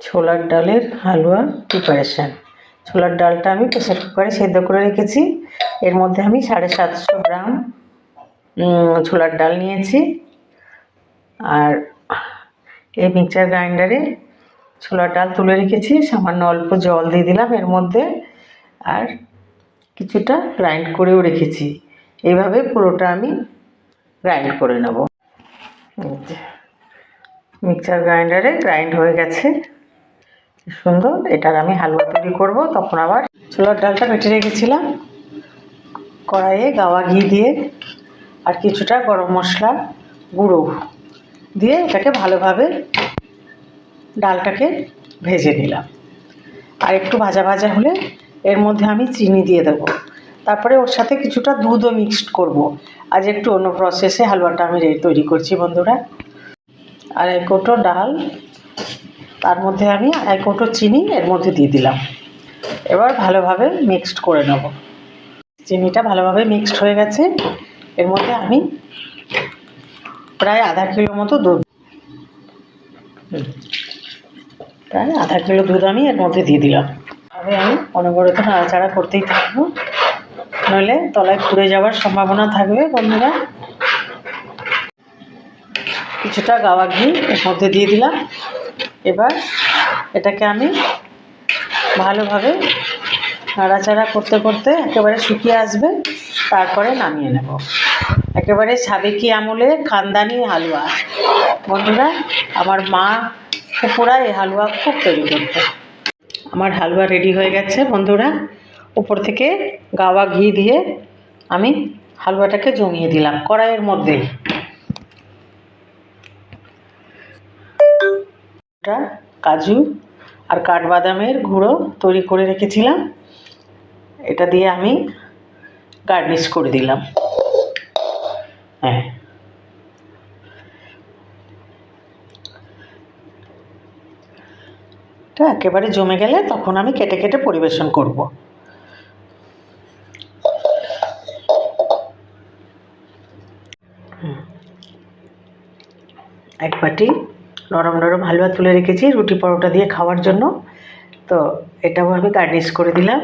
ছোলার ডালের হালুয়া প্রিপারেশান। ছোলার ডালটা আমি প্রেসার কুকারে সেদ্ধ করে রেখেছি। এর মধ্যে আমি 750 গ্রাম ছোলার ডাল নিয়েছি। আর এই মিক্সচার গ্রাইন্ডারে ছোলার ডাল তুলে রেখেছি, সামান্য অল্প জল দিয়ে দিলাম এর মধ্যে, আর কিছুটা গ্রাইন্ড করেও রেখেছি। এইভাবে পুরোটা আমি গ্রাইন্ড করে নেব। মিক্সচার গ্রাইন্ডারে গ্রাইন্ড হয়ে গেছে, সুন্দর। এটার আমি হালুয়া তৈরি করব। তখন আবার ছোলার ডালটা বেটে রেখেছিলাম, কড়াইয়ে গাওয়া ঘি দিয়ে আর কিছুটা গরম মশলা গুঁড়ো দিয়ে এটাকে ভালোভাবে ডালটাকে ভেজে নিলাম। আর একটু ভাজা ভাজা হলে এর মধ্যে আমি চিনি দিয়ে দেবো। তারপরে ওর সাথে কিছুটা দুধও মিক্সড করব। আজ একটু অন্য প্রসেসে হালুয়াটা আমি তৈরি করছি বন্ধুরা। আর 1 কৌটো ডাল, তার মধ্যে আমি 1 কৌটো চিনি এর মধ্যে দিয়ে দিলাম। এবার ভালোভাবে মিক্সড করে নেব। চিনিটা ভালোভাবে মিক্সড হয়ে গেছে। এর মধ্যে আমি প্রায় আধা কিলো মতো দুধ, প্রায় আধা কিলো দুধ আমি এর মধ্যে দিয়ে দিলাম। তবে আমি অনবরত নাড়াচাড়া করতেই থাকবো, নইলে তলায় পুড়ে যাওয়ার সম্ভাবনা থাকবে বন্ধুরা। কিছুটা গাওয়া ঘি এর মধ্যে দিয়ে দিলাম। এবার এটাকে আমি ভালোভাবে নাড়াচাড়া করতে করতে একেবারে শুকিয়ে আসবে, তারপরে নামিয়ে নেব। একেবারে সাবেকি আমলের খানদানি হালুয়া বন্ধুরা। আমার মা ফুপুরা এই হালুয়া খুব তৈরি করত। আমার হালুয়া রেডি হয়ে গেছে বন্ধুরা। উপর থেকে গাওয়া ঘি দিয়ে আমি হালুয়াটাকে জমিয়ে দিলাম কড়াইয়ের মধ্যেই। কাজু আর কাঠবাদামের গুঁড়ো তৈরি করে রেখেছিলাম, এটা দিয়ে আমি গার্নিশ করে দিলাম। হ্যাঁ, এটা একেবারে জমে গেলে তখন আমি কেটে কেটে পরিবেশন করব। এক বাটি নরম নরম হালুয়া তুলে রেখেছি রুটি পরোটা দিয়ে খাওয়ার জন্য, তো এটাও আমি গার্নিশ করে দিলাম।